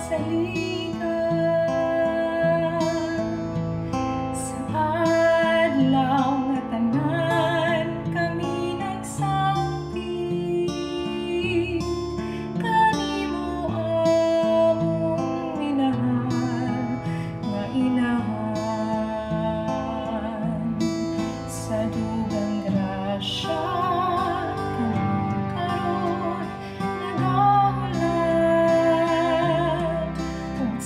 Sa adlaw nga tanan kami nagsangkit, kanimo among minahal nga inahan. Sa dugang grasya kami karon nagahulat, ug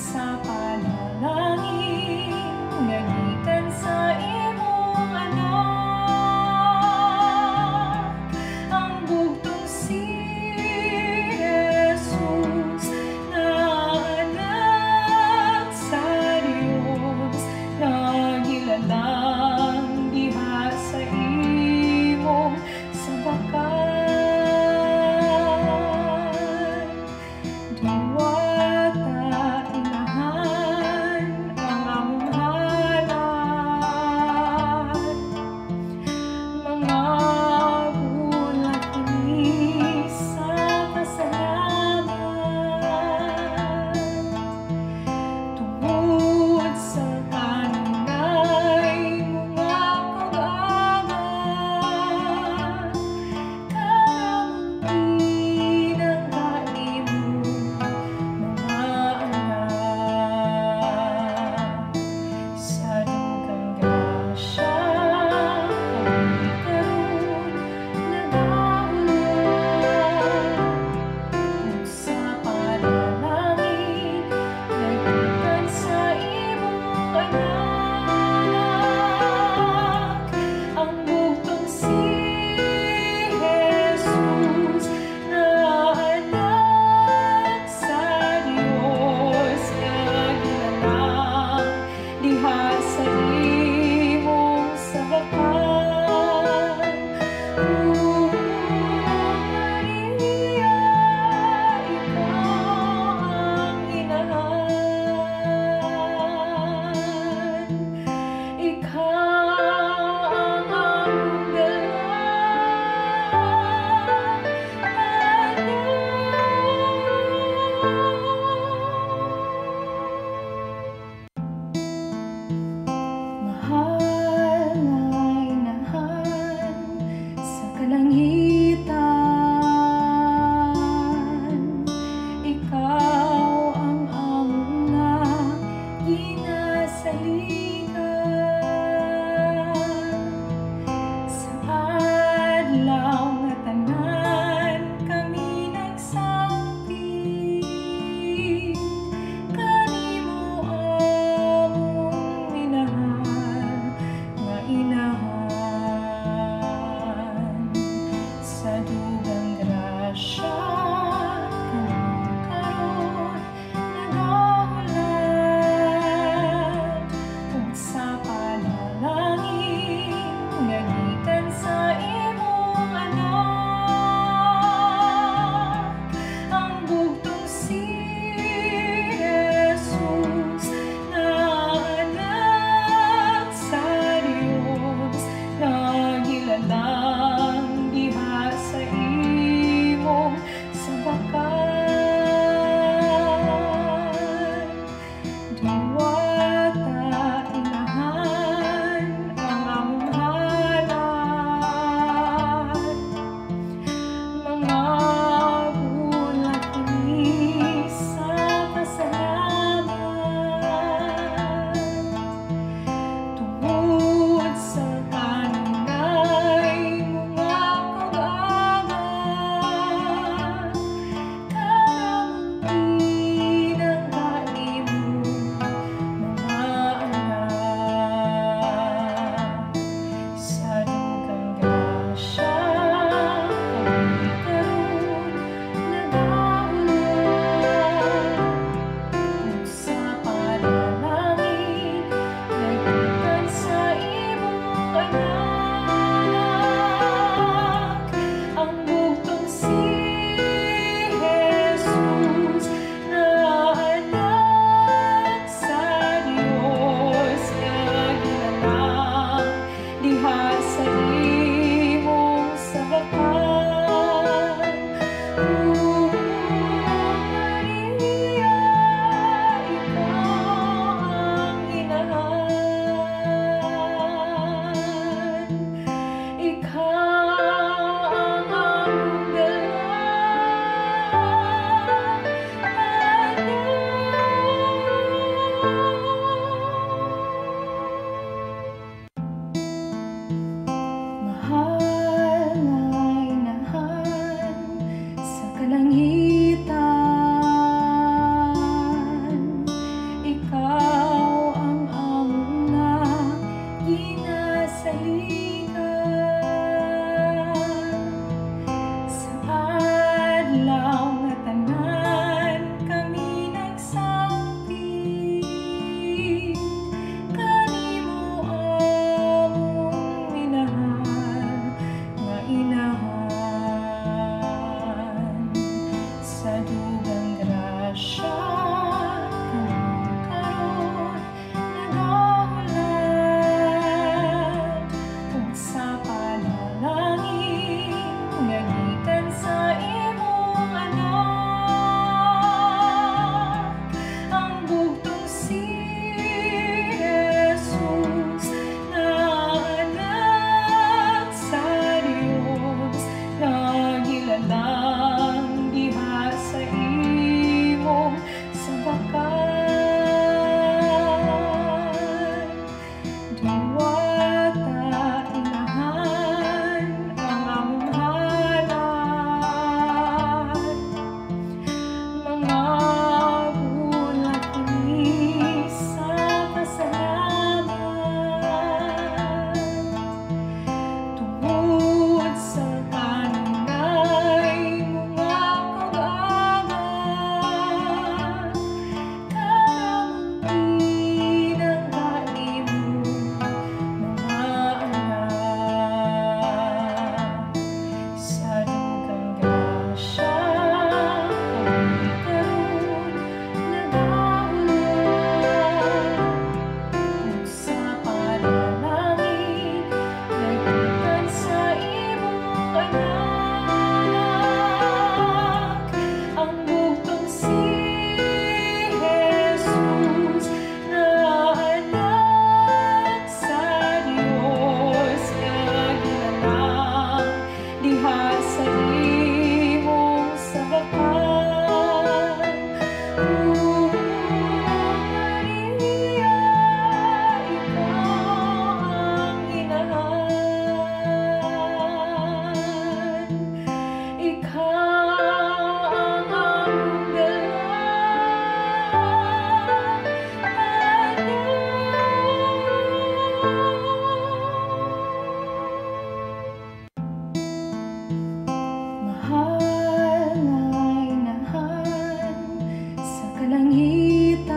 kalangitan,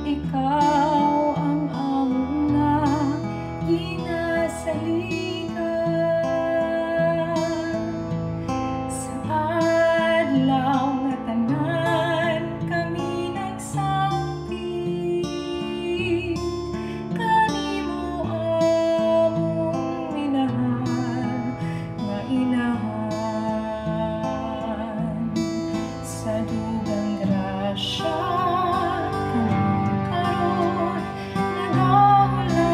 ikaw ang among ginasaligan. Sa adlaw nga tanan kami nagsangkit, kanimo among minahal nga inahan. Sa dugang grasya kami karon nagahulat,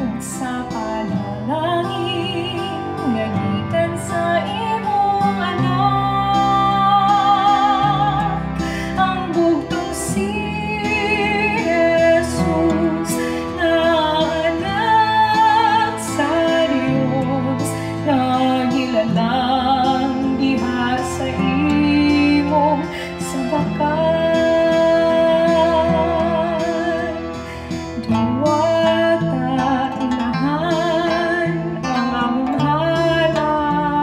ug sa panalangin nga gikan sa imong anak, ang bugtong si Jesus na anak sa Dios, nagilalang diha sa imong sabakan. Diwata inahan ang among halat,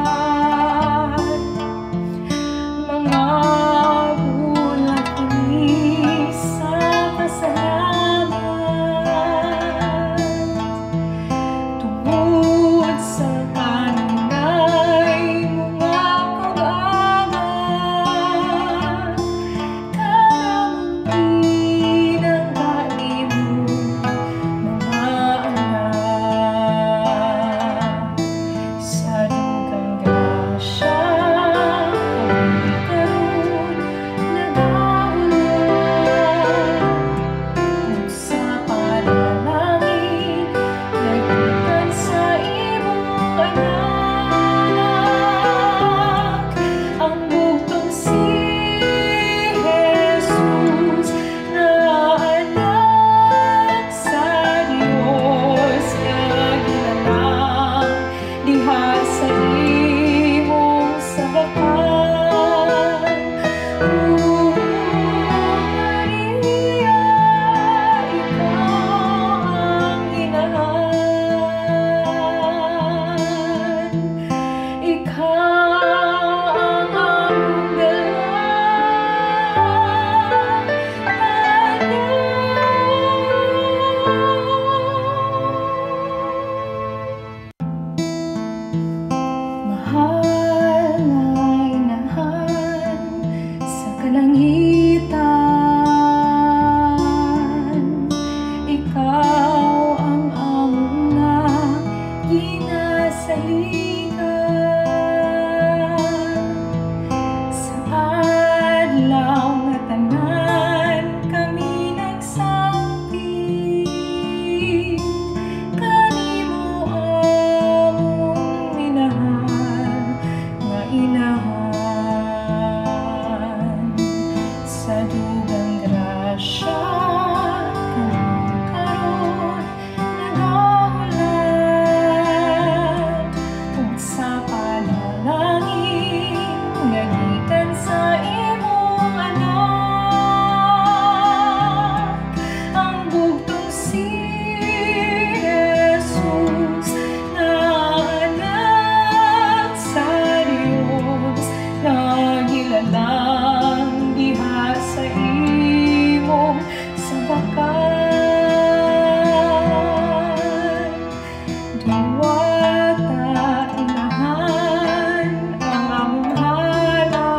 mga bulag kami sa pasalamat, tungod sa kanunay mga pag-agat, karamangin ang kaimong mga anak. Sa dugang grasya kami karon nagahulat, ug sa panalangin nagikan sa imong anak, ang bugtong si Jesus na anak sa Dios, nagilalang diha sa imong sabakan. Maria, ikaw ang inahan, ikaw ang among mahal na inahan sa kalangitan, ikaw ang among ginasaligan. Sa adlaw nga tanan kami nagsangkit, kanimo among minahal nga inahan. Sa dugang grasya kami karon nagahulat, ug sa panalangin nga gikan sa imong anak, ang bugtong si Jesus na anak sa Dios, nagilalang diha sa imong sabakan. Diwata inahan ang among halat,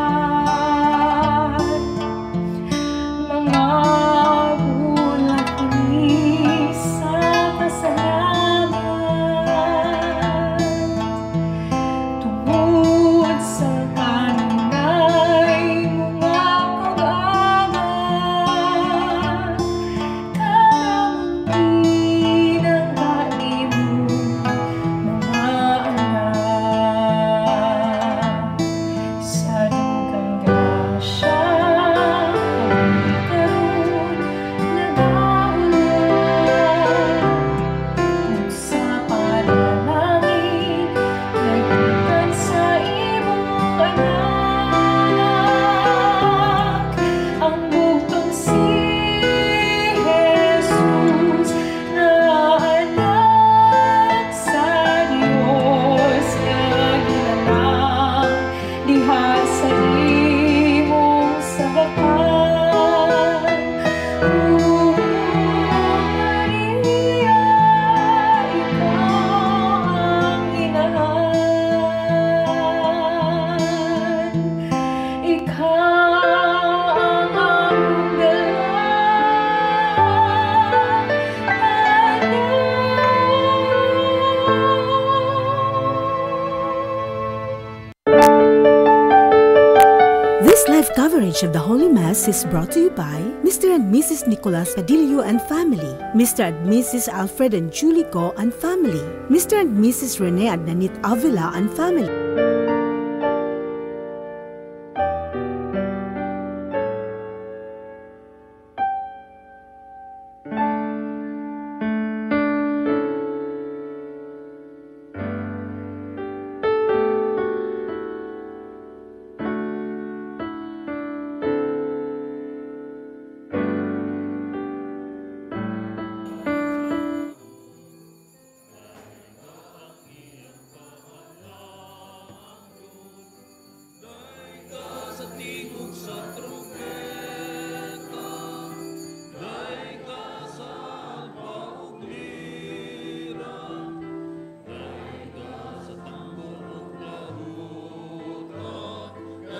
This live coverage of the Holy Mass is brought to you by Mr. and Mrs. Nicolas Padillo and family, Mr. and Mrs. Alfred and Julie Go and family, Mr. and Mrs. Rene and Nanit Avila and family.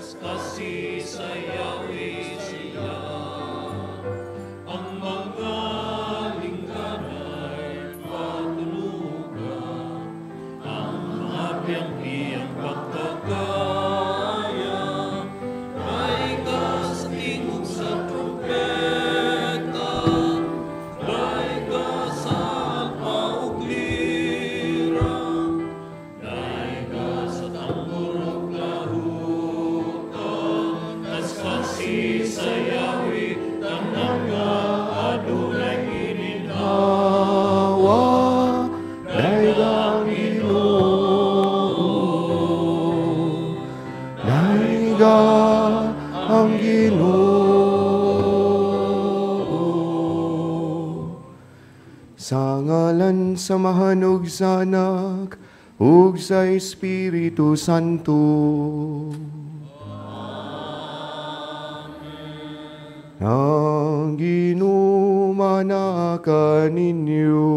Kasi sayawi siya ang mga lingganay patulugan, ang mga biyang-biyang pagkagaya ay kasatingog sa trumpeta, ay kasal pauglira, ay kasal tambor ug lahut. Kasi sayawi tanang nga adunay gininhawa, daygang Ginoo, dayga ang Ginoo. Sa ngalan samahan ug sa Anak ug sa Espiritu Santo. Ang ginumana ninyo.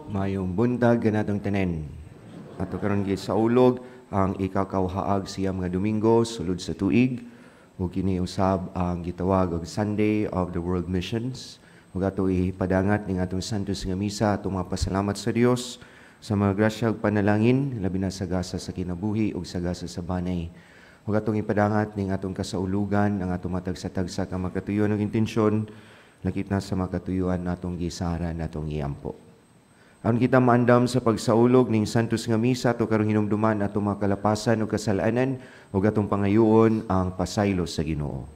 Mayong buntag ganatong tanen. Ato karon gyud sa ulog ang ikakawhaag siyam nga Domingo sulod sa tuig. Ug kini usab ang gitawag og Sunday of the World Missions. Ug ato ipadangat ning atong Santos nga misa atong mapasalamat sa Dios sa mga grasya ug panalangin, labi na sa gasa sa kinabuhi ug sa gasa sa banay. Ug atong ipadangat ning atong kasaulugan, ang atong matagsa-tagsa ka makatuyon ug intensyon, lakip na sa makatuyuan natong gisara natong iampo. Aron kita maandam sa pagsaulog ning Santos nga misa, ato karong hinumduman atong mga kalapasan ug kasalanan ug atong pangayoon ang pasaylo sa Ginoo.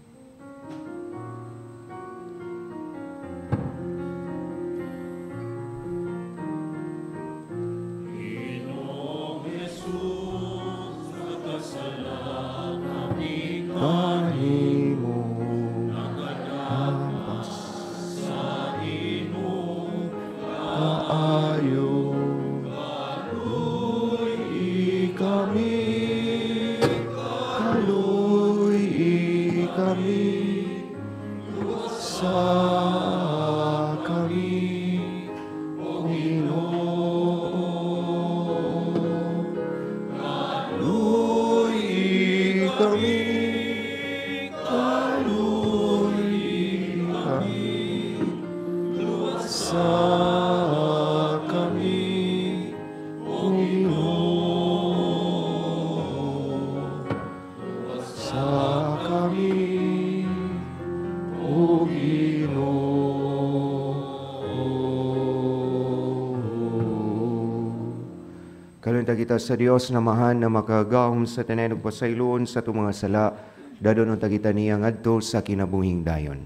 Kalunta kita sa Dios na mahan na makagahom sa tanan ug pasayloon sa itong mga sala, dadon unta kita niya ngadto sa kinabuhing dayon.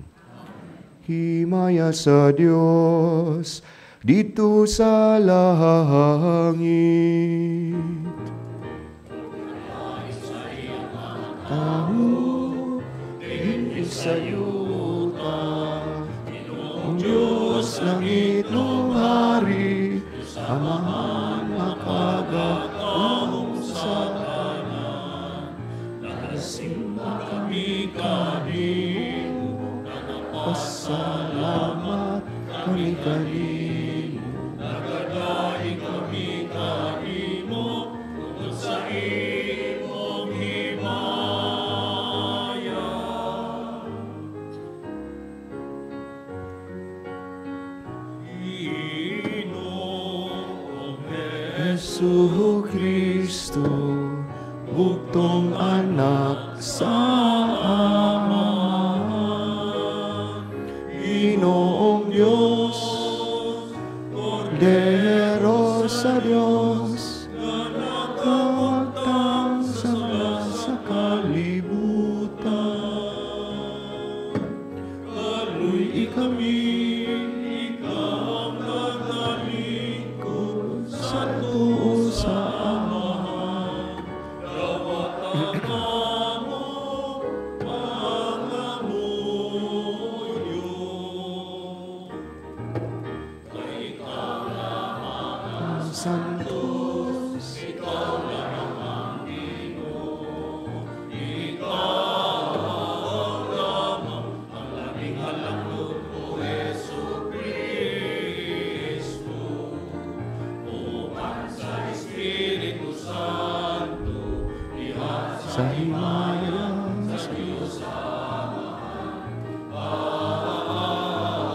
Himaya sa Dios dito sa langit. Tao din sa yuta, ang Diyos langit ng hari, amahan makagahom sa tanan. Nakasimba kami kanimo, nagpasalamat kami kanimo, nagadahi kami kanimo, tungkol sa imong himaya. Ginoo Jesucristo, buktong anak sa Ama, Ginoong Diyos, Kordero sa Diyos, nakawagtang sa kalibutan. Kaluy kami, ikaw ang nagalingkod sa tuo sa Ama. Santos, ikaw lang ang Ginoo, ikaw ang lamang ang labing halangdot o Jesucristo, upan sa Espiritu Santo, ihat sa himayan sa Diyos Ama.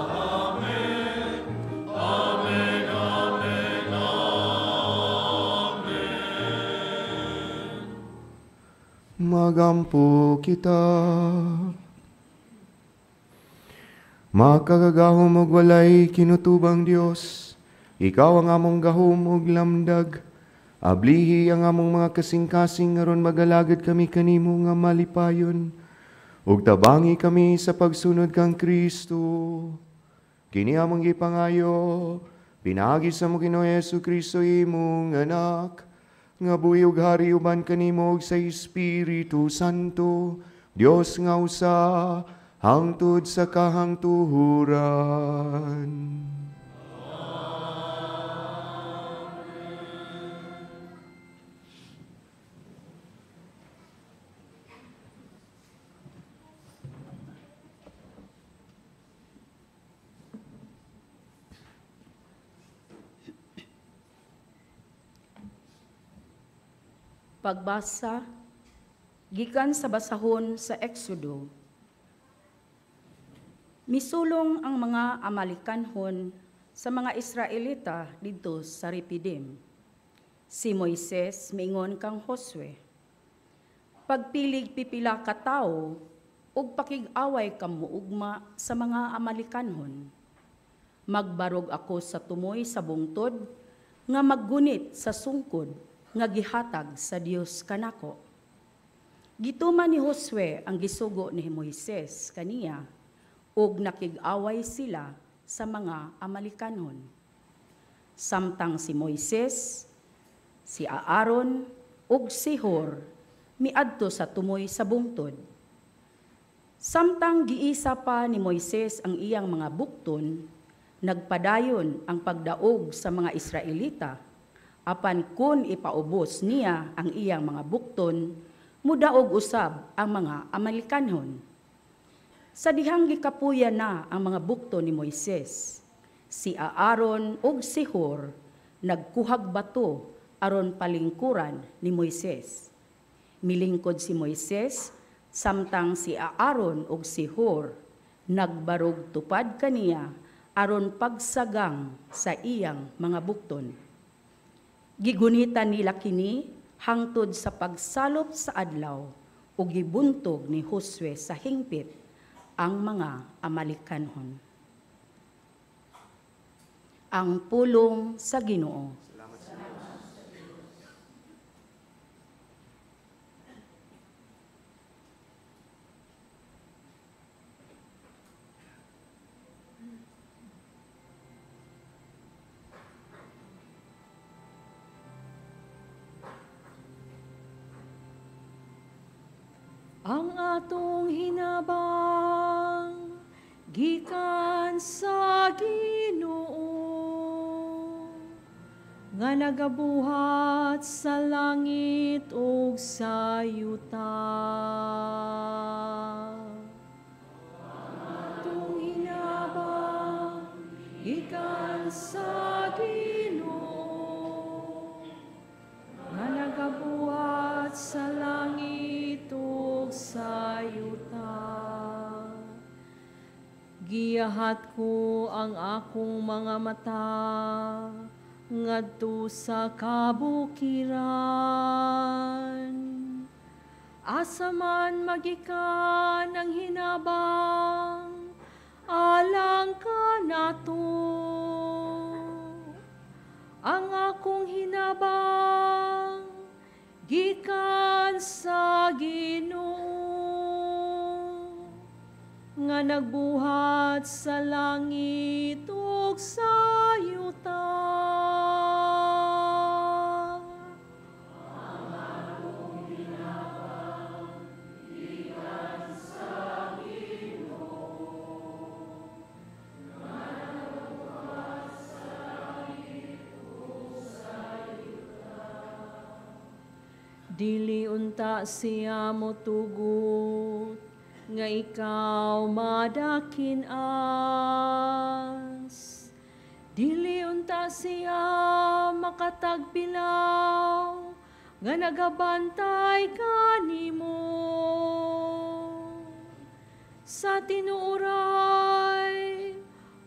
Amen. Amen. Amen. Magampo kita. Makagagahom og walay kinutubang Dios, ikaw ang among gahom og lamdag. Ablihi ang among mga kasing-kasing aron magalagad kami kanimo nga malipayon. Ug tabangi kami sa pagsunod kang Kristo. Kini among gipangayo, pinagi sa mo Ginoo Jesucristo imong anak, nga buhi ug hari uban kanimo ug sa Espiritu Santo, Dios nga usa, hangtod sa kahangtuhuran. Pagbasa, gikan sa basahon sa Exodo. Misulong ang mga Amalikanhon sa mga Israelita didto sa Repidim. Si Moises miingon kang Josue, pagpilig pipila ka tawo ug pakig-away kamuugma sa mga Amalikanhon. Magbarog ako sa tumoy sa bungtod nga maggunit sa sungkod nga gihatag sa Dios kanako. Gituman ni Josue ang gisugo ni Moises kaniya, ug nakig-away sila sa mga Amalikanhon. Samtang si Moises, si Aaron, ug si Hur miadto sa tumoy sa bungtod. Samtang giisa pa ni Moises ang iyang mga bukton, nagpadayon ang pagdaog sa mga Israelita. Apan kun ipaubos niya ang iyang mga bukton, mudaog usab ang mga Amalikanhon. Sa dihang gikapuya na ang mga bukton ni Moises, si Aaron ug si Hur nagkuhag bato aron palingkuran ni Moises. Milingkod si Moises, samtang si Aaron ug si Hur nagbarog tupad kaniya aron pagsagang sa iyang mga bukton. Gigunitan nila kini hangtod sa pagsalop sa adlaw ug gibuntog ni Josue sa hingpit ang mga Amalikanhon. Ang pulong sa Ginoo. Ang atong hinabang gikan sa Ginoo nga nagabuhat sa langit ug sa yuta. Ang atong hinabang gikan sa Ginoo nga nagabuhat sa langit ug sa yuta. Giyahat ko ang akong mga mata ngadto sa kabukiran. Asa man magikan ang hinabang, alang ka nato. Ang akong hinabang, gikan sa Ginoo, nga nagbuhat sa langit ug sa yuta. Dili unta siya motugot, nga ikaw madakinas. Dili unta siya makatagbilaw, nga nagabantay kanimo. Sa tinuoray,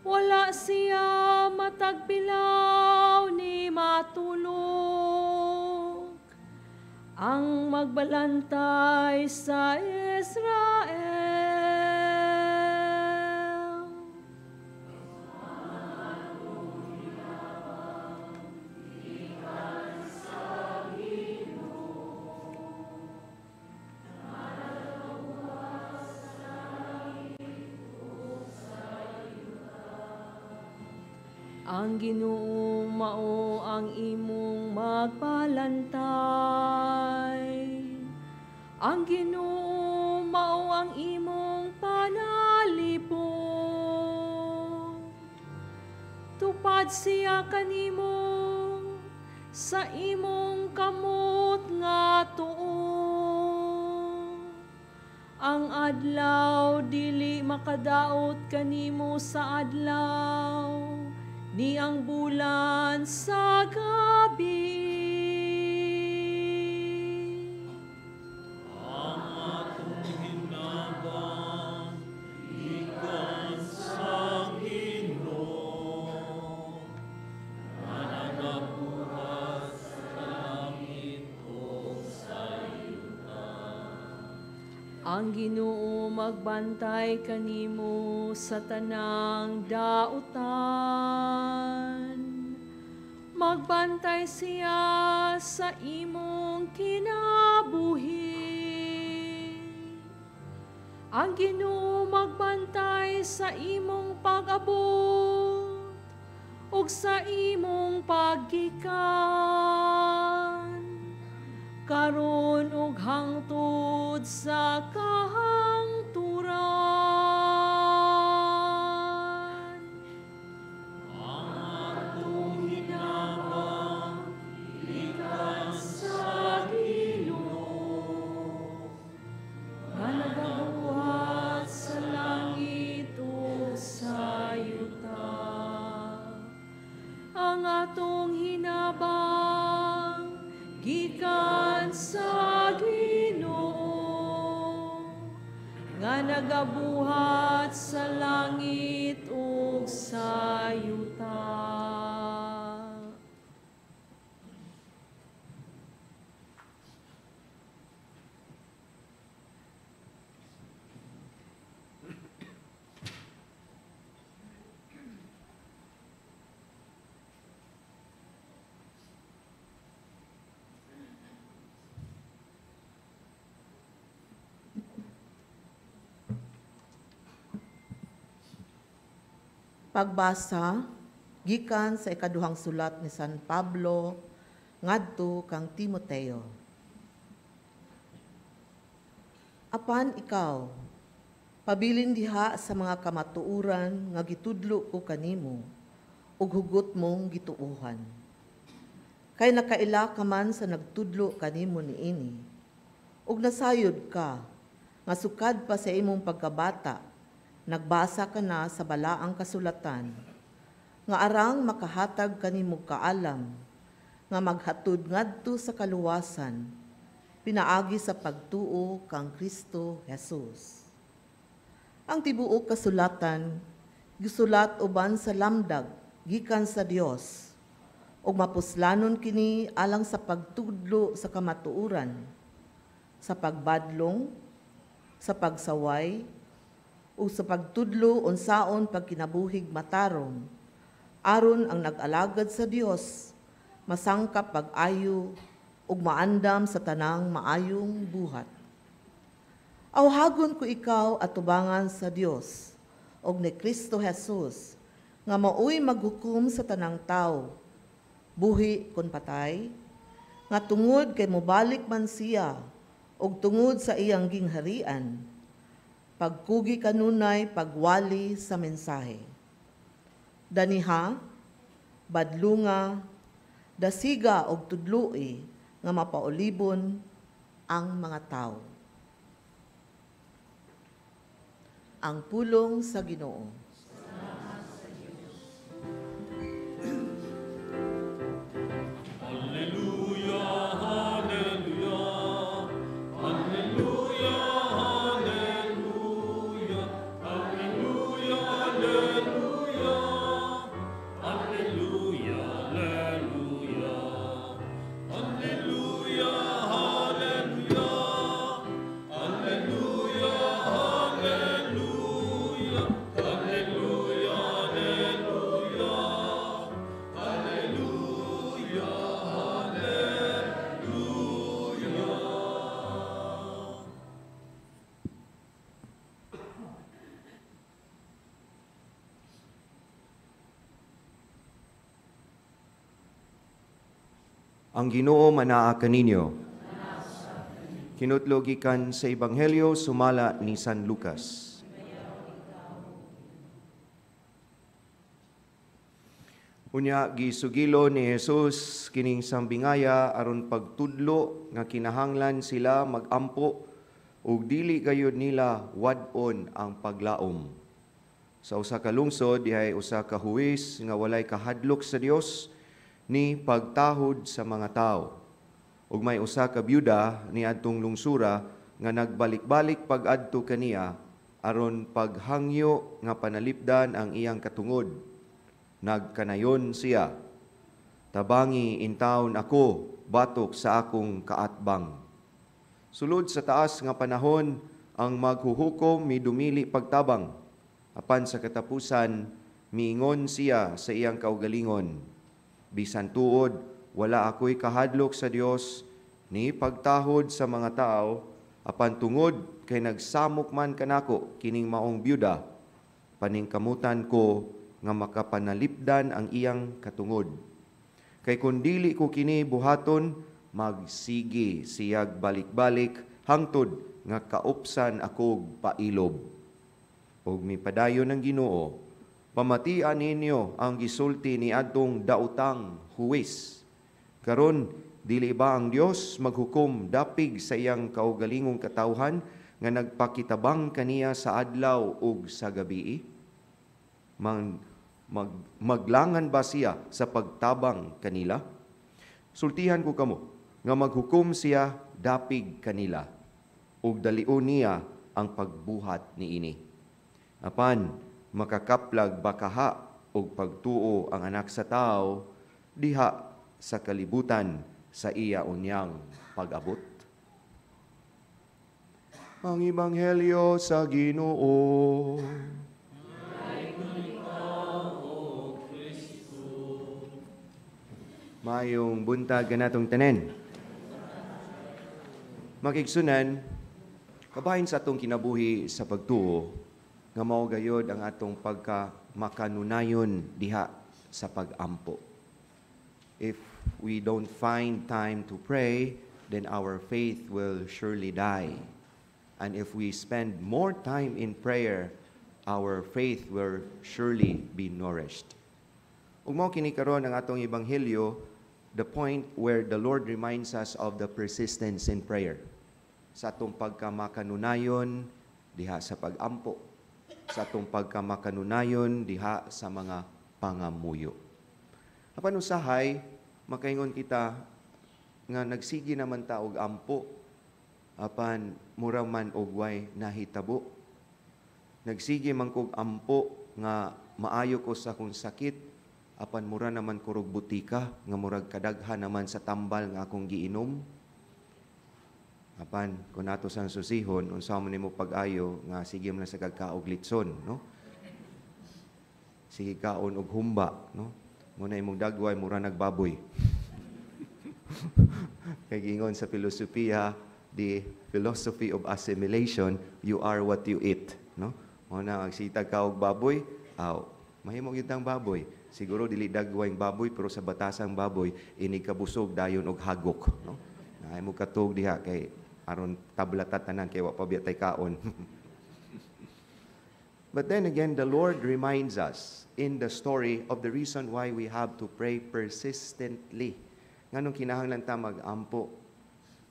wala siya matagbilaw ni matulog. Ang magbalantay sa Israel. Ang Ginoo mao ang imong magbalantay. Ang Ginoo mao ang imong panalipod. Tupad siya kanimo sa imong kamot nga tuo. Ang adlaw dili makadaot kanimo sa adlaw, ni ang bulan sa gabi. Ang atong hinabang, gikan sa Ginoo, nga nagabuhat sa langit ug sa yuta. Ang Ginoo magbantay kanimo sa tanang dautan. Magbantay siya sa imong kinabuhi. Ang Ginoo magbantay sa imong pag-abot ug sa imong paggikan, karon ug hangtod sa kahangturan. Ang atong hinabang, gikan sa Ginoo, Nga nagabuhat sa langit ug sa yuta. Ang atong hinabang, gikan sa Ginoo, nga nagabuhat sa langit ug sa yuta. Pagbasa gikan sa ikaduhang sulat ni San Pablo ngadto kang Timoteo. Apan ikaw, pabilin diha sa mga kamatuoran nga gitudlo ko kanimo ug hugot mong gituohan. Kay nakaila ka man sa nagtudlo kanimo niini, ug nasayod ka nga sukad pa sa imong pagkabata, nagbasa ka na sa balaang kasulatan, nga arang makahatag kanimo kaalam, nga maghatod ngadto sa kaluwasan, pinaagi sa pagtuo kang Kristo Jesus. Ang tibuok kasulatan, gisulat uban sa lamdag, gikan sa Dios, ug mapuslanon kini alang sa pagtudlo sa kamatuoran, sa pagbadlong, sa pagsaway, o sa pagtudlo unsaon pagkinabuhig matarong, aron ang nag-alagad sa Dios masangkap pag-ayo ug maandam sa tanang maayong buhat. Awhagon ko ikaw atubangan sa Dios ug ni Kristo Jesus nga maoy maghukom sa tanang tao, buhi kon patay, nga tungod kay mobalik man siya ug tungod sa iyang gingharian, pagkugi kanunay pagwali sa mensahe. Daniha, badlunga, dasiga og tudloi nga mapaulibon ang mga tao. Ang pulong sa Ginoo. Ang Ginoo manaa kaninyo. Kinutlo gikan sa Ebanghelyo sumala ni San Lucas. Unya gisugilo ni Jesus kining sambingaya aron pagtudlo nga kinahanglan sila magampo ug dili gayud nila wad-on ang paglaom. Sa usa ka lungsod dihay usa ka huwis nga walay kahadlok sa Dios ni pagtahod sa mga tao. Ug may usa ka byuda ni adtong lungsura nga nagbalik-balik pag-adto kaniya aron paghangyo nga panalipdan ang iyang katungod. Nagkanayon siya, tabangi intawon ako batok sa akong kaatbang. Sulod sa taas nga panahon ang maghuhukom midumili pagtabang. Apan sa katapusan miingon siya sa iyang kaugalingon, bisan tuod, wala ako'y kahadlok sa Dios, ni pagtahod sa mga tao, apan tungod kay nagsamok man kanako kining maong byuda, paningkamutan ko nga makapanalipdan ang iyang katungod. Kay kung dili ko kini buhaton, magsigi siyag balik-balik, hangtod nga kaupsan akog pailob. Og mipadayon ng Ginoo, pamatian ninyo ang gisulti ni adtong daotang huwis. Karon dili ba ang Dios maghukom dapig sa iyang kaugalingong katawhan nga nagpakitabang kaniya sa adlaw ug sa gabii? Maglangan ba siya sa pagtabang kanila? Sultihan ko kamo nga maghukom siya dapig kanila ug dalion niya ang pagbuhat niini. Apan makakaplag bakaha o pagtuo ang anak sa tao diha sa kalibutan sa iya unyang pag-abot. Ang Ebanghelyo sa Ginoo. Mayong buntag kanatong tanen. Makigsunan, kabahin sa atong kinabuhi sa pagtuo, nga mao gayod ang atong pagka-makanunayon diha sa pag-ampo. If we don't find time to pray, then our faith will surely die. And if we spend more time in prayer, our faith will surely be nourished. Ug mao kini karon ang atong ebanghelyo, the point where the Lord reminds us of the persistence in prayer. Sa atong pagka-makanunayon diha sa pag-ampo, sa atong pagkamakanunayon diha sa mga pangamuyo. Apan usahay, makaingon kita nga nagsigi naman ta og ampo, apan mura man og way nahitabo. Nagsigi man kog ampo nga maayo ko sa akong sakit, apan mura naman kurog butika, nga murag kadaghan naman sa tambal nga akong giinom. Apan, kung nato sang susihon, unsa man nimo pag-ayo, nga sige man sa kagkaog litson, no? Sige kaon og humba, no? Muna imong dagway, mura nagbaboy. Kay gingon sa filosofiya, the philosophy of assimilation, you are what you eat, no? Muna magsitag ka og baboy, mahimo gyud tang baboy. Siguro dili dagway ang baboy, pero sa batasang baboy ini kabusog dayon og hagok, no? Naay mo katog diha kay aron tablatat tanan kay wa pa biya tay kaon. But then again, the Lord reminds us in the story of the reason why we have to pray persistently. Nganong kinahanglan ta mag-ampo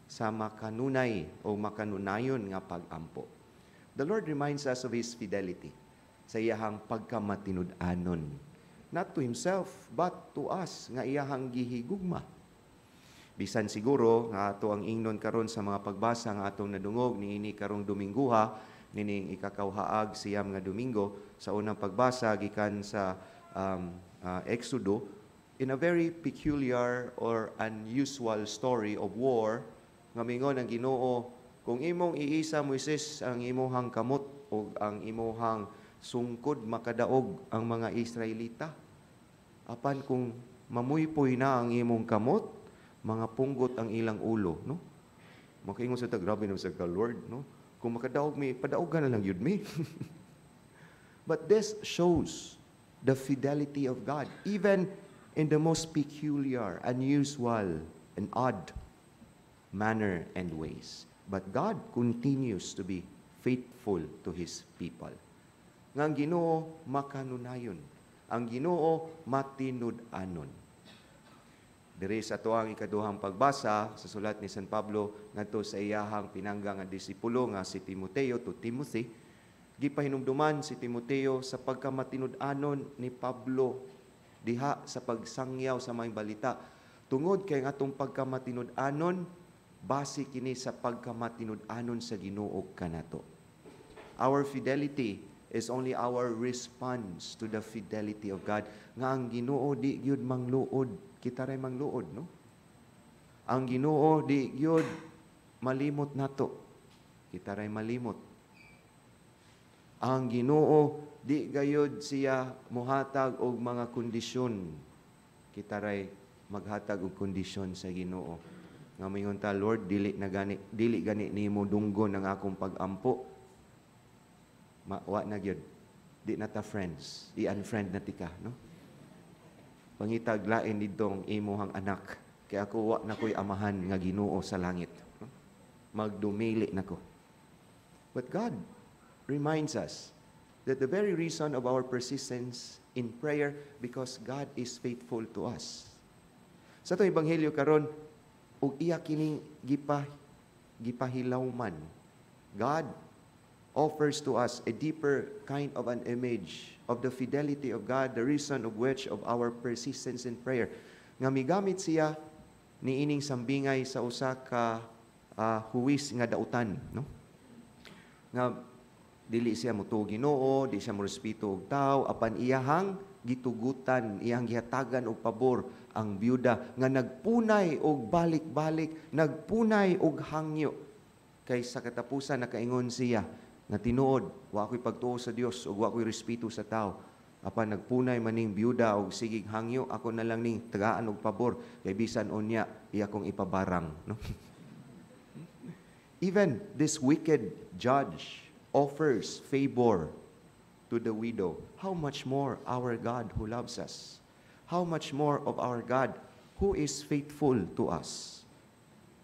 sa makanunay o makanunayon nga pag-ampo. The Lord reminds us of His fidelity sa iyahang pagkamatinud-anon. Not to Himself, but to us nga iyahang gihigugma. Bisan siguro nga ato ang ingnon karon sa mga pagbasa nga atong nadungog niini karong Domingguha, nining ikakawhaag siyam nga Domingo sa unang pagbasa gikan sa Exodo, in a very peculiar or unusual story of war, nga mingon ang Ginoo, kung imong iisa Moises ang imong kamot o ang imong sungkod makadaog ang mga Israelita. Apan kung mamuypoy na ang imong kamot, mga punggot ang ilang ulo, no? Makaingon sa grabe naman sa Lord, no? Kung makadaog mi, padaogan na lang yun mi. But this shows the fidelity of God, even in the most peculiar, unusual, and odd manner and ways. But God continues to be faithful to His people. Nga ang Ginoo makanunayon, ang Ginoo matinud-anon. Diri sa tuang ikaduhang pagbasa sa sulat ni San Pablo ngadto sa iyahang pinangga nga disipulo nga si Timoteo to Timothy, gipahinumduman si Timoteo sa pagkamatinud-anon ni Pablo diha sa pagsangyaw sa mga balita. Tungod kay ngatong pagkamatinud-anon, base kini sa pagkamatinud-anon sa Ginoo kanato. Our fidelity is only our response to the fidelity of God. Nga ang Ginoo di gyud mangluod, kita ray mangluod, no? Ang Ginoo di gyud malimot nato, kita ray malimot. Ang Ginoo di gayud siya muhatag og mga kondisyon, kita ray maghatag og kondisyon sa Ginoo. Nga mingon ta, Lord, dili gani nimo dunggon ang akong pag-ampo. Wa na gyud, di na ta friends, i-unfriend na tika, no? Pangitag lain didtong imuhang anak, kay ako wa na ko'y amahan nga Ginoo sa langit. Magdumili na ko. But God reminds us that the very reason of our persistence in prayer, because God is faithful to us. Sa itong Ebanghelyo karon, ug iya kining gipahilawman, God offers to us a deeper kind of an image of the fidelity of God, the reason of which of our persistence in prayer. Nga migamit siya ni ining sambingay sa usa ka huwis nga dautan, no? Nga dili siya motuo Ginoo, di siya morespeto og tao, apan iyahang gitugutan, iyang gihatagan og pabor ang byuda nga nagpunay og balik-balik, nagpunay og hangyo. Kay sa katapusan nakaingon siya nga tinuod, wa ako'y pagtuo sa Dios ug wa ako'y respeto sa tao. Apan nagpunay maning byuda og sigig hangyo, ako na lang ning tagaan og pabor kay bisan unya iya kong ipabarang, no? Even this wicked judge offers favor to the widow. How much more our God who loves us? How much more of our God who is faithful to us?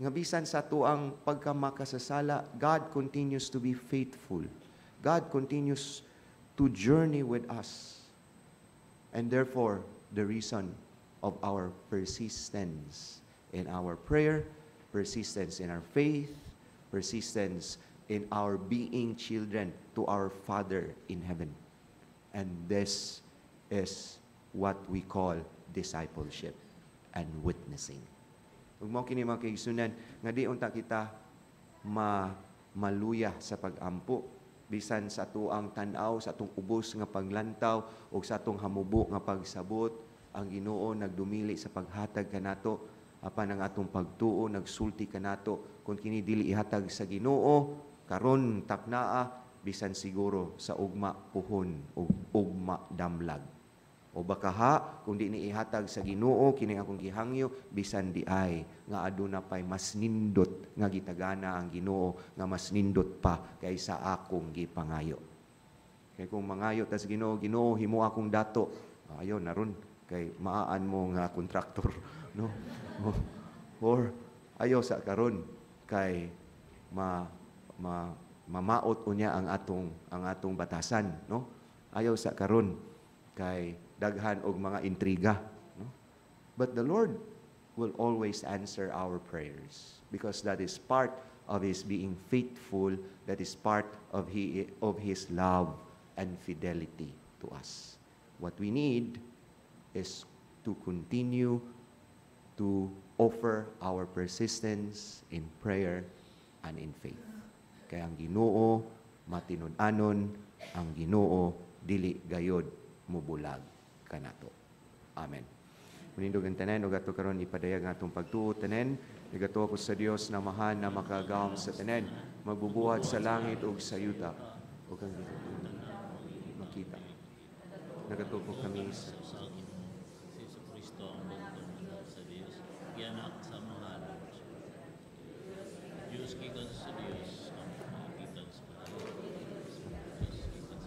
Nga bisan sa tuang pagkamakasasala, God continues to be faithful. God continues to journey with us. And therefore, the reason of our persistence in our prayer, persistence in our faith, persistence in our being children to our Father in heaven. And this is what we call discipleship and witnessing. Ug mao kini mga kaigsunan nga di unta kita maluya sa pag-ampo bisan sa tuang tan-aw, sa atong ubos nga paglantaw o sa atong hamubo nga pagsabot, ang Ginoo nagdumili sa paghatag kanato apan ang atong pagtuo nagsulti kanato kung kini dili ihatag sa Ginoo karon taknaa bisan siguro sa ugma puhon o ugma damlag. O baka ha, kung di ni ihatag sa Ginoo kini akong gihangyo bisan di ay nga aduna pay mas nindot nga gitagana ang Ginoo nga mas nindot pa kaysa akong gipangayo. Kay kung mangayo tas Ginoo, Ginoo himo akong dato. Ayo naron kay maaan mo nga kontraktor, no? Or ayo sa karon kay mamaot unya ang atong batasan, no? Ayaw sa karon kay daghan og mga intriga, no? But the Lord will always answer our prayers because that is part of His being faithful, that is part of His love and fidelity to us. What we need is to continue to offer our persistence in prayer and in faith. Kaya ang Ginoo matinud-anon, ang Ginoo dili gayod mubulag kanato. Amen. Munindog ang tanan ug ato karon ipadayag nga atong pagtuo tanan. Nagato ako sa Dios na mahal na makagawom sa tanan, magbubuhat sa langit ug sa yuta. Ug ang makita. Nagatupo kami sa Si Kristo ang bugtong sa Dios. Gianak sa mahal. Diyos gikan sa Dios ang magitan sa mahal. Diyos gikan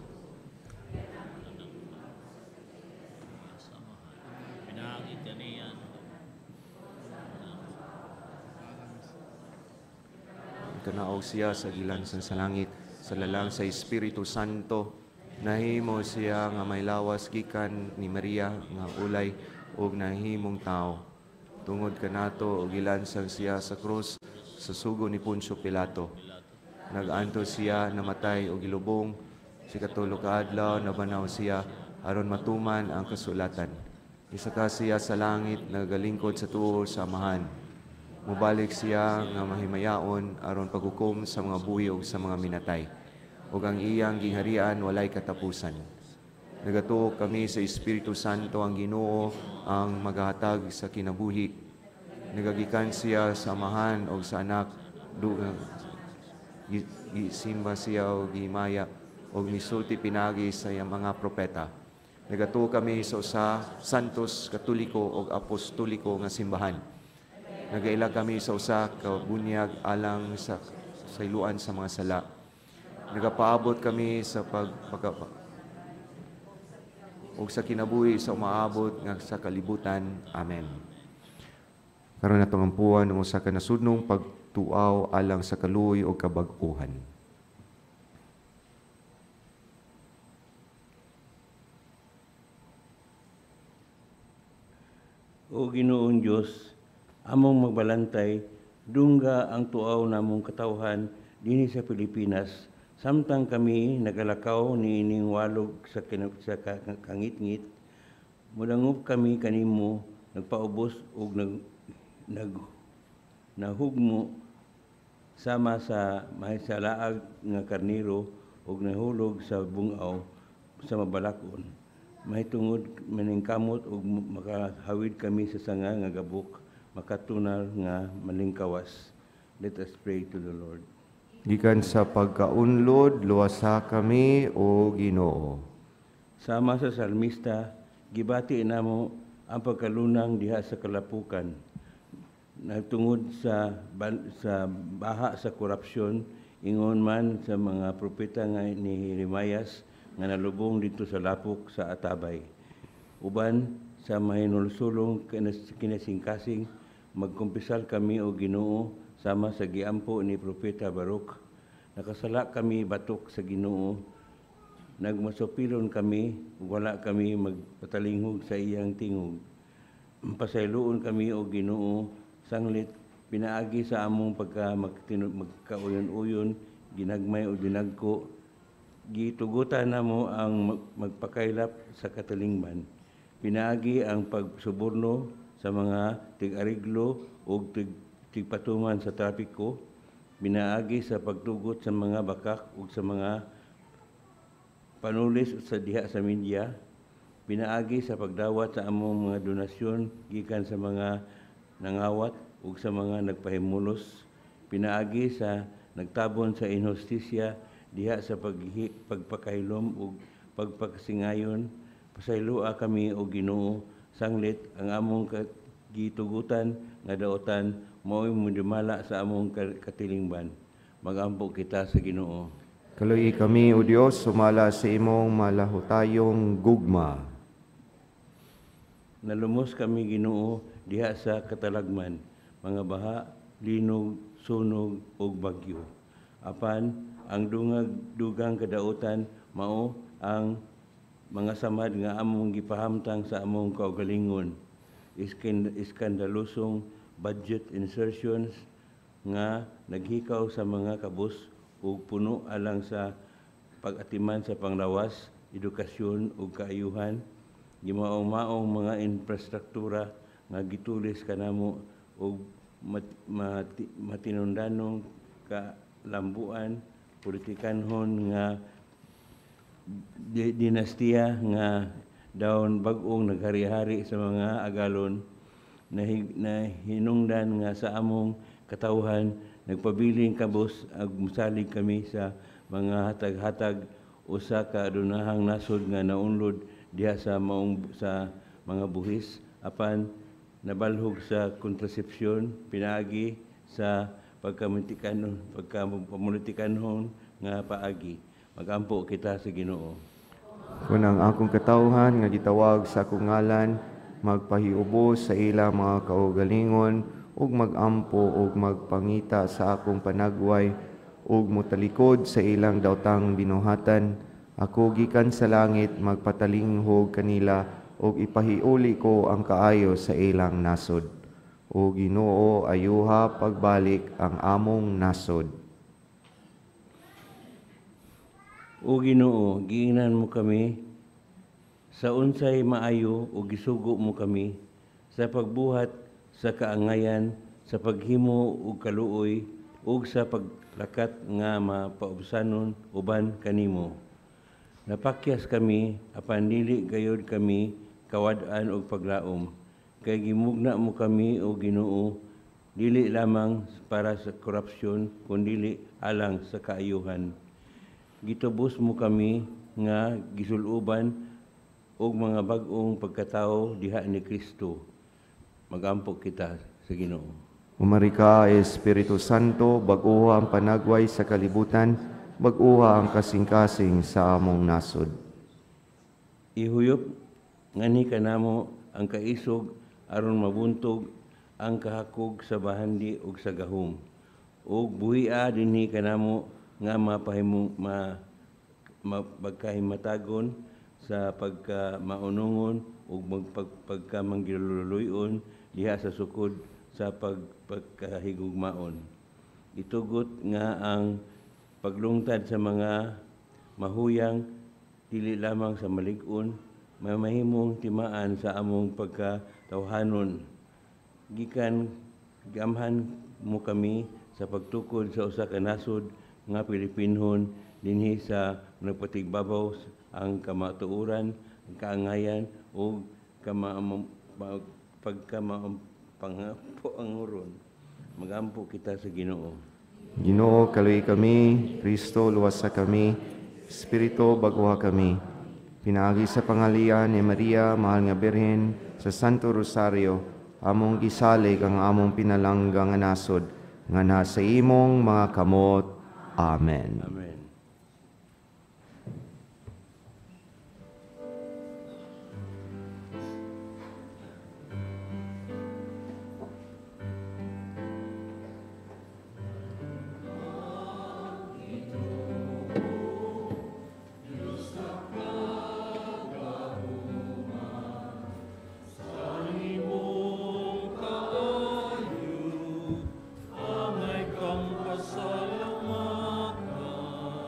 sa mahal. Pinakit kaniyan. Tanaog siya sa gilansan sa langit, sa lalang sa Espiritu Santo. Nahimo siya nga may lawas gikan ni Maria nga ulay ug nahimong tao. Tungod kanato og gilansang siya sa krus sa sugo ni Poncio Pilato. Naganto siya namatay og gilubong si katulo ka adlaw nabanaw siya aron matuman ang kasulatan. Isaka siya sa langit nagalingkod sa tuo sa amahan. Mubalik siya nga mahimayaon aron paghukom sa mga buhi ug sa mga minatay. Ug ang iyang gingharian walay katapusan. Nagatuo kami sa Espiritu Santo ang Ginoo ang maghatag sa kinabuhi. Nagagikan siya sa amahan o sa anak, gisimba siya o gihimaya o misulti pinagi sa iyang mga propeta. Nagatuo kami sa usa santos, katoliko o apostoliko nga simbahan. Nagailag kami sa usa ka bunyag alang sa iluan sa mga sala. Nagapaabot kami sa ug sa kinabuhi sa umaabot nga sa kalibutan. Amen. Karon natong ampuan ng usa ka nasudnong pagtuaw alang sa kaluoy o kabag-uhan. O Ginoong Diyos, among magbalantay, dungga ang tuaw namong katawhan dinhi sa Pilipinas, samtang kami nagalakaw ni ining walog sa kangit-ngit, mudangup kami kanimo, nagpaubos ug nahugmo sama sa mahisalaag nga karniro ug nahulog sa bungaw sa mabalakon. Mahitungod maningkamot ug makahawid kami sa sanga nga gabok, makatunal nga malingkawas. Let us pray to the Lord. Gikan sa pagkaunlod, luwasa kami o Ginoo. Sama sa salmista, gibati namo ang pagkalunang diha sa kalapukan. Nagtungod sa baha sa korupsyon, ingon man sa mga propeta nga ni Jeremias nga nalubong dito sa lapok sa Atabay. Uban sa mahinulsulong kinasingkasing, magkumpisal kami o Ginoo sama sa giampo ni Propeta Baruch. Nakasala kami batok sa Ginoo. Nagmasupilon kami, wala kami magpatalinghog sa iyang tingog. Pasayloon kami o Ginoo, sanglit pinaagi sa among magkauyon-uyon, ginagmay o dinagko. Gitugutan namo ang magpakailap sa katalingban. Pinaagi ang pagsuborno sa mga tig-ariglo o tigpatuman sa trapiko, binaagi sa pagtugot sa mga bakak ug sa mga panulis sa diha sa media, Pinaagi sa pagdawat sa among mga donasyon gikan sa mga nangawat ug sa mga nagpahimulos. Pinaagi sa nagtabon sa inhustisya diha sa pagpakahilom ug pagpakasingayon. Pasaylua kami o Ginoo sanglit ang among gitugutan nga daotan mao'y mudumala sa among katilingban. Magampo kita sa Ginoo. Kaluy kami, O Diyos, sumala sa imong malahutayong gugma. Nalumos kami Ginoo diha sa katalagman, mga baha, linog, sunog ug bagyo. Apan ang dugang kadautan mao ang mga samad nga among gipahamtang sa among kaugalingon. Iskandalosong budget insertions nga naghikaw sa mga kabus ug puno alang sa pag-atiman sa panglawas, edukasyon ug kaayuhan, gimaong-maong mga infrastruktura nga gitulis kanamo ug matinundanong kalambuan, politikanhon nga dinastiya nga daon bag-ong naghari-hari sa mga agalon na hinungdan nga sa among katawhan nagpabiling kabus ag musalig kami sa mga hatag-hatag usa ka adunahang nasod nga naunlod diha sa mga buhis apan nabalhog sa kontrasepsyon pinaagi sa pagkapolitikanhon nga paagi. Magampo kita sa Ginoo. Kung ang akong katawhan nga gitawag sa akong ngalan, magpahiubos sa ilang mga kaugalingon, ug magampo ug magpangita sa akong panagway, ug motalikod sa ilang daotang binuhatan, ako gikan sa langit magpatalinghog kanila, ug ipahiuli ko ang kaayo sa ilang nasod. O Ginoo, ayuha pagbalik ang among nasod. O Ginoo, giingnan mo kami sa unsay maayo o gisugo mo kami sa pagbuhat sa kaangayan, sa paghimo og kaluoy ug sa paglakat nga mapaubsanon uban kanimo. Napakyas kami apan dili gayud kami kawad-an og paglaom. Kay gimugna mo kami o Ginoo dili lamang para sa korupsyon kundi alang sa kaayuhan. Gitubos mo kami nga gisuluban og mga bag-ong pagkatao diha ni Kristo. Magampo kita sa Ginoo. Umarika, Espiritu Santo, bag-uha ang panagway sa kalibutan, bag-uha ang kasing-kasing sa among nasod. Ihuyop ngani kanamo ang kaisog aron mabuntog ang kahakog sa bahandi ug sa gahom. Ug buhia dinhi kanamo nga magkahimatagon sa pagkamaunungon ug pagkamanggiluluyon diha sa sukod sa pagkahigugmaon. Itugot nga ang paglungtad sa mga mahuyang dili lamang sa malig-on, mahimong timaan sa among pagkatawhanon. Gikan gamhan mo kami sa pagtukod sa usa ka nasod nga Pilipinhon dinhi sa nagpatigbabaw ang kamatuoran, ang kaangayan ug pagkapanguron. Magampo kita sa Ginoo. Ginoo, kaluy kami, Kristo, luwasa kami, Espiritu, baguha kami. Pinaagi sa pangalian ni Maria, mahal nga Birhen, sa Santo Rosario, among gisalig ang among pinalanggang nasod, nga nasa imong mga kamot. Amen. Amen. Amay kang pasalamatan.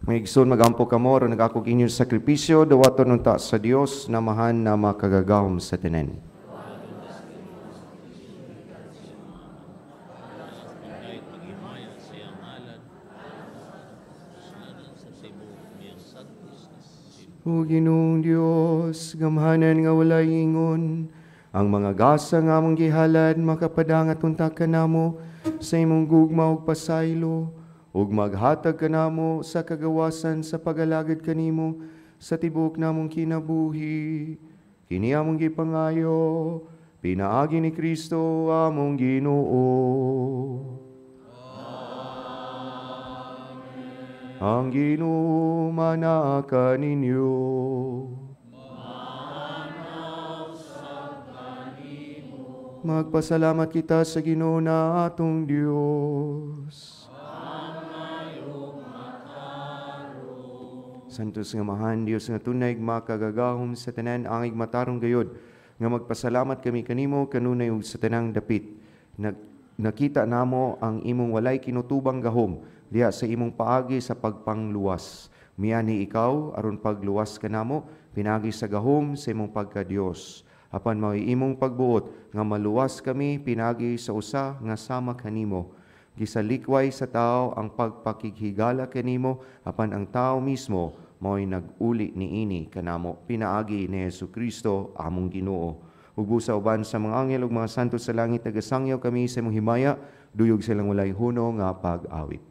Maigsoon magampo kamo, ro nagakog inyong sakripisyo, dawaton unta sa Dios na mahan na makagagahom sa tenen. Kahit maghimaya sa iyang halad, sa sibo niyang santos na sibo. O Ginoong Dios, gamhanan nga walay ingon, ang mga gasa nga among gihalad makapadangat unta kanamo sa imong gugma ug pasaylo, ug maghatag kanamo sa kagawasan sa pagalagad kanimo sa tibuok namong kinabuhi. Kini among gipangayo, pinaagi ni Kristo among Ginoo. Ang Ginoo manaka ninyo. Magpasalamat kita sa Ginoo na atong Dios. Santos nga mahan, Dios nga tunay makagagahom sa tanan, angig matarong gayod, nga magpasalamat kami kanimo kanunay ug sa tanang dapit. Nakita namo ang imong walay kinutubang gahom, diha sa imong paagi sa pagpangluwas. Miyani ikaw, aron pagluwas kanamo, pinagi sa gahom sa imong pagka-Dios. Apan mao'y imong pagbuot, nga maluwas kami, pinagi sa usa nga sama kanimo. Gisalikway sa tao ang pagpakighigala kanimo, apan ang tao mismo mao'y nag-uli niini kanamo. Pinaagi ni Jesucristo among Ginoo. Ug busa uban sa mga anghel ug mga santos sa langit nagasangyaw kami sa imong himaya, duyog silang walay huno nga pag-awit.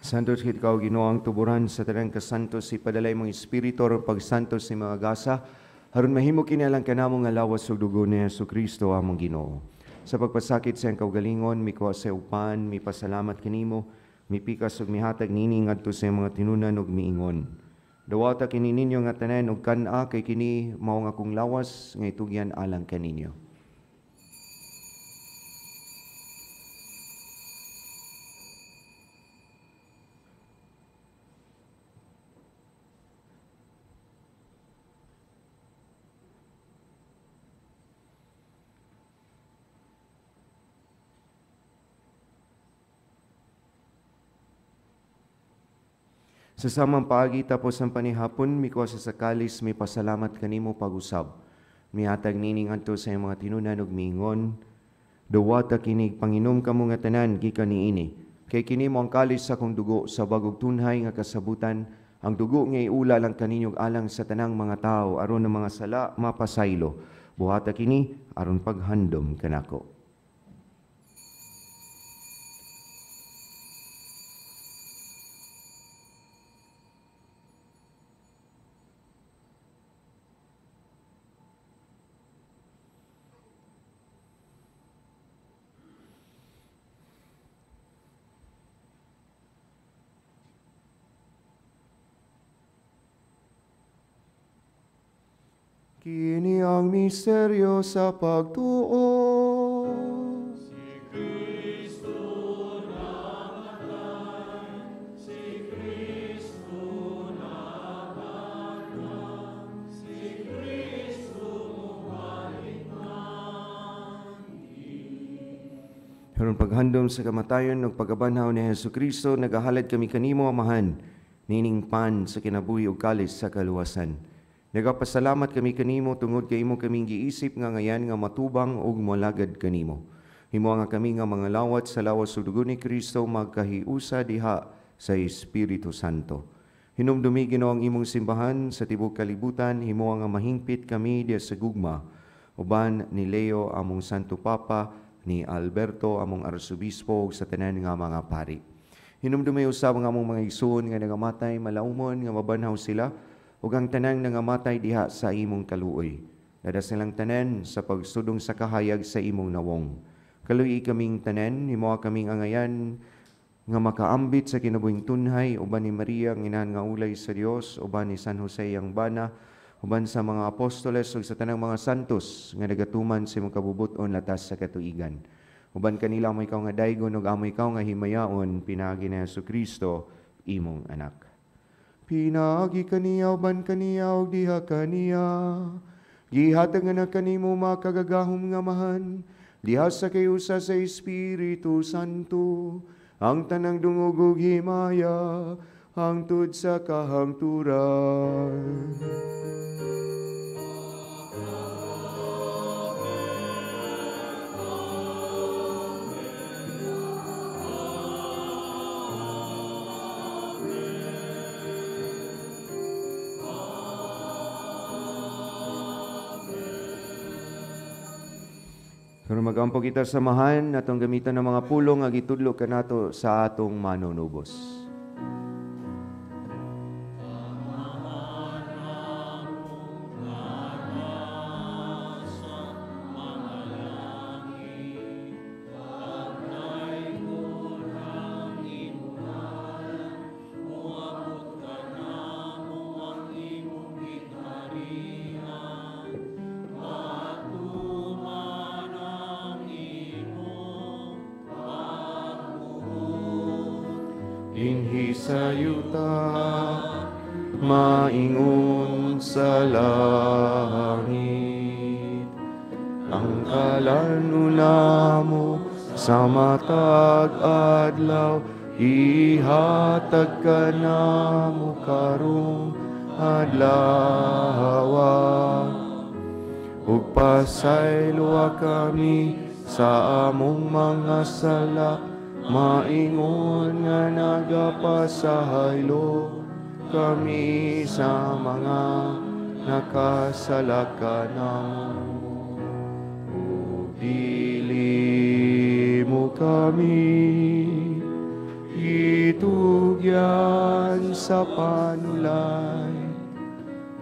Santos kit ikaw Ginoo ang tuburan sa tanang kasantos ipadalay mong espiritu aron pagsantos ni mga gasa aron mahimo kini alang kanamo nga lawas ug dugo ni Jesucristo among Ginoo. Sa pagpasakit sa iyang kaugalingon, mikuha sa upan, mipasalamat kanimo, mipikas ug mihatag nini ngadto sa iyang mga tinunan ug miingon. Dawata kini ninyo nga tanan ug kan-a kay kini mao nga akong lawas nga itugyan alang kaninyo. Sa samang paagi tapos ang panihapon, mikuha sa sakalis, may pasalamat kanimo pag-usab. Mihatag nining anto sa mga tinunan ug miingon, dawata kinig panginom kamo nga tanan gikan niini. Kay kini mo ang kalis sa kong dugo sa bagog tunhay nga kasabutan, ang dugo nga iula lang kaninyong alang sa tanang mga tao aron ang mga sala mapasaylo. Buhata kini aron paghandom kanako. Kini ang misteryo sa pagtuo. Si Kristo namatay, si Kristo namatay, si Kristo malignan. Karon paghandom sa kamatayon ug pagkabanhaw ni Jesucristo, nagahalad kami kanimo amahan, nining pan sa kinabuhi ug kalis sa kaluwasan. Nagapasalamat kami kanimo tungod kay imo kaming giisip nga ngayan nga matubang ug molagad kanimo. Himo nga kami nga mga lawat sa lawas ug dugo ni Kristo magkahiusa diha sa Espiritu Santo. Hinumdumi Ginoo ang imong simbahan sa tibuok kalibutan, himo nga mahingpit kami diha sa gugma. Uban ni Leo among Santo Papa, ni Alberto among Arsobispo ug sa tanan nga mga pari. Hinumdumi usab nga among mga igsoon nga nagamatay malaumon nga mabanhaw sila ug ang tanan nangamatay diha sa imong kaluoy. Dada silang tanan sa pagsudong sa kahayag sa imong nawong. Kaluoy kaming tanan, himo kaming angayan nga makaambit sa kinabuhing tunhay, uban ni Maria ang inahan nga ulay sa Dios, uban ni San Jose ang bana, uban sa mga apostoles ug sa tanang mga santos nga nagatuman sa imong kabubuton latas sa katuigan. Uban kanila mo ikaw nga daygon ug amo ikaw nga himayaon pinagi ni Jesucristo imong anak. Pinagi kaniya uban kaniya ug diha kaniya. Gihatag nga na kanimo makagagahom nga mahan, diha sa kayusa sa Espiritu Santo, ang tanang dungog ug himaya, hangtod sa kahangturan. Kung magampo kita samahan, atong gamitan ng mga pulong nga gitudlo kanato sa atong manunubos. Inhi sa yuta, maingon sa langit. Ang kalanuna mo sa matag adlaw, ihatag ka na mo karong adlaw. Ug pasayloa kami sa among mga sala, maingon nga nagapasahaylo kami sa mga nakasala kanamo. Ug dili mo kami itugyan sa panulay,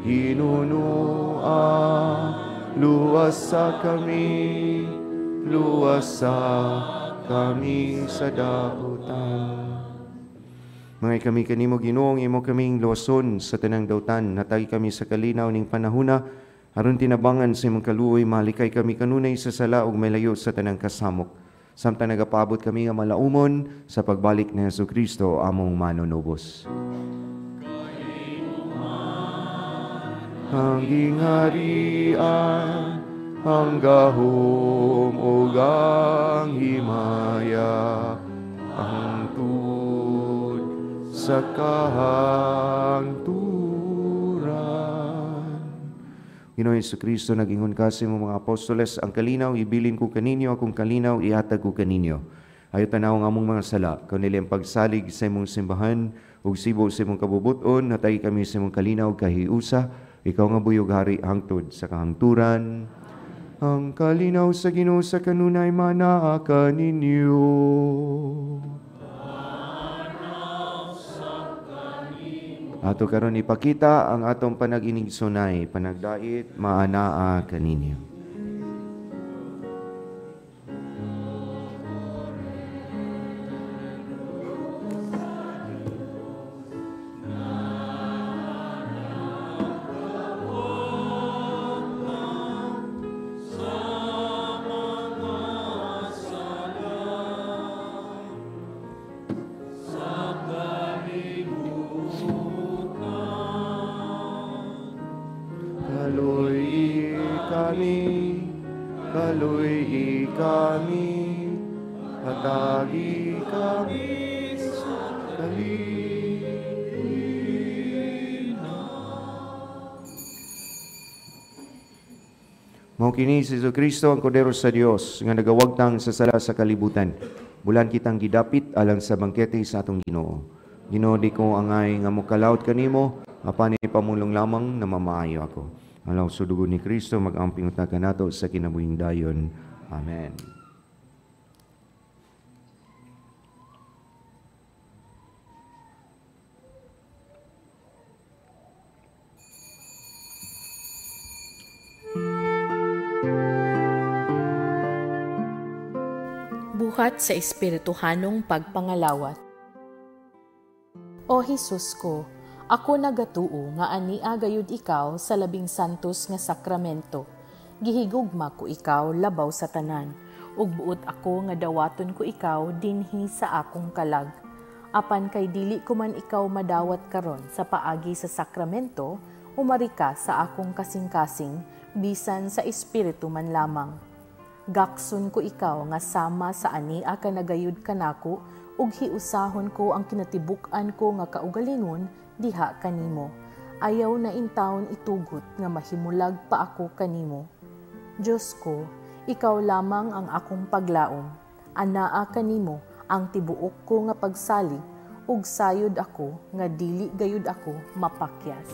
hinunua luwas sa kami, luwas sa kami sa dautan. Mga kami kanimo Ginoong imo kaming luwason sa tanang dautan, natagi kami sa kalinaw ning panahuna, aron tinabangan sa imong kaluoy, malikay kami kanunay sa sala ug malayo sa tanang kasamok. Samtang nagapaabot kami nga malaumon sa pagbalik ni Jesucristo among manunubos. Ang gingharian, ang gahom ug ang himaya, ang tuod sa kahangturan. Ginoong Jesucristo, nag-ingon ka sa mga apostoles, ang kalinaw ibilin ko kaninyo, akong kalinaw ihatag ko kaninyo. Ayo tanaw nga among mga sala, kanili ang pagsalig sa imong simbahan ug sibo sa imong kabubuton, natay kami sa imong kalinaw kahiusa, ikaw nga buyog hari hangtod sa kahangturan. Ang kalinaw sa Ginoo sa kanunay manaa kaninyo. Ato karon ipakita ang atong panag-inigsunay, panagdait maanaa kaninyo. Kaluy kami, hatagi kami sa kalina. Mao kini si Jesucristo ang Kordero sa Dios nga nagawagtang sa sala sa kalibutan. Bulan kitang gidapit alang sa bangkete sa atong Ginoo. Ginoo, di ko angay nga mokalawt kanimo, apan ipamulong lamang na mamaayo ako. Alaw sa dugo ni Kristo mag-amping utag kanato sa kinabuhing dayon. Amen. Buhat sa espirituhanong pagpangalawat. O Jesus ko, ako nagatuo nga ania gayud ikaw sa labing santos nga sakramento. Gihigugma ko ikaw labaw sa tanan, ug buot ako nga dawaton ko ikaw dinhi sa akong kalag. Apan kay dili ko man ikaw madawat karon sa paagi sa sakramento, umari ka sa akong kasing-kasing, bisan sa espiritu man lamang. Gakson ko ikaw nga sama sa ania ka nagayud kanako, ug hiusahon ko ang kinatibuk-an ko nga kaugalingon diha kanimo. Ayaw na intawon itugot nga mahimulag pa ako kanimo. Diyos ko, ikaw lamang ang akong paglaom. Anaa kanimo ang tibuok ko nga pagsalig, ug sayod ako nga dili gayud ako mapakyas.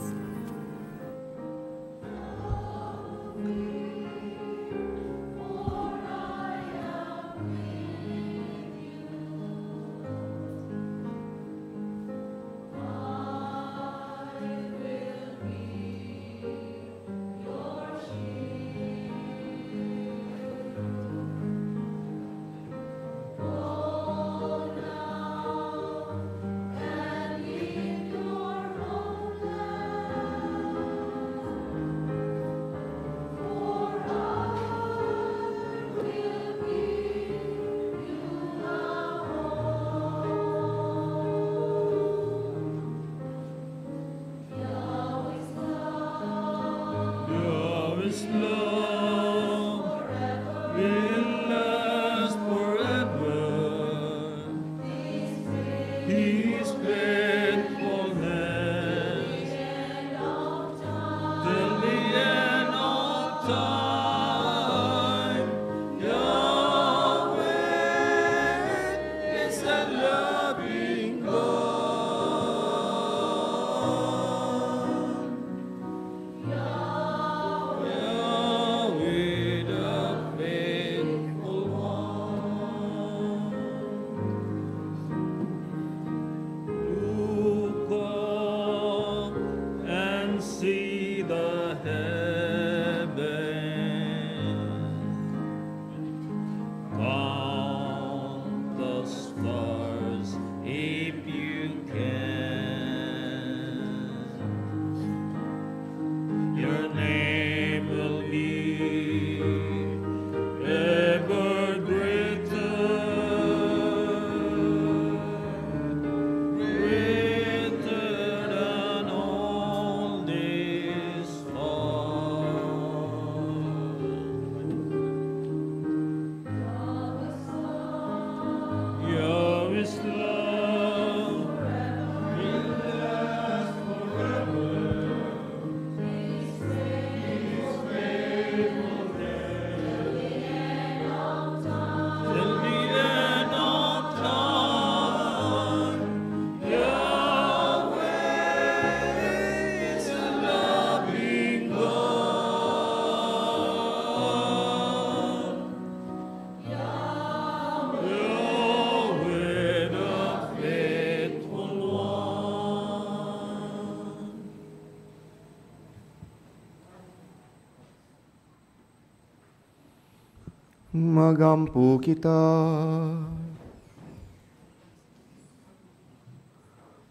Magampo kita.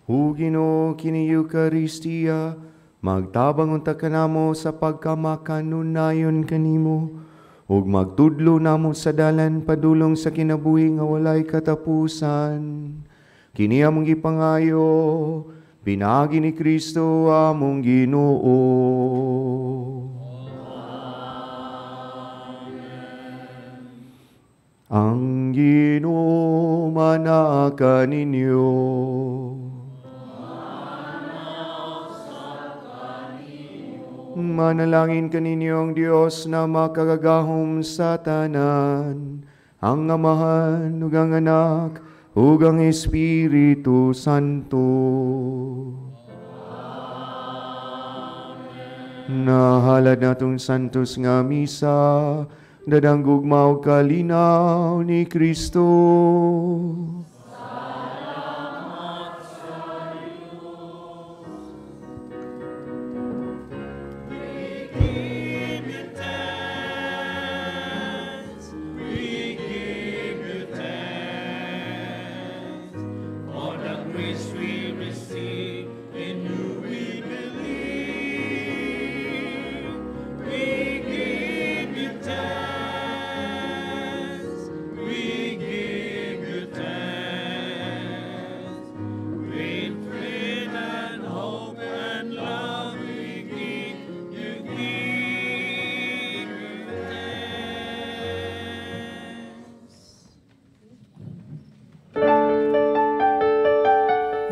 Hugino kini Eucharistia, magtabang unta kanamo sa pagkamakanunayon kanimo, ug magtudlo namo sa dalan padulong sa kinabuhi nga walay katapusan. Kini among gipangayo, pinagi ni Kristo among Ginoo. Ang Ginoo manaka ninyo. Manalangin kaninyong Diyos na makagagahom sa tanan, ang Amahan, ug ang Anak, ug ang Espiritu Santo. Nahalad natong santos nga misa, dadanggog mao kalinaw ni Kristo.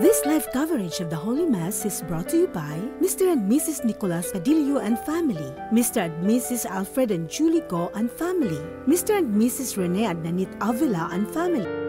This live coverage of the Holy Mass is brought to you by Mr. and Mrs. Nicolas Padillo and family, Mr. and Mrs. Alfred and Julie Go and family, Mr. and Mrs. Rene and Nanit Avila and family.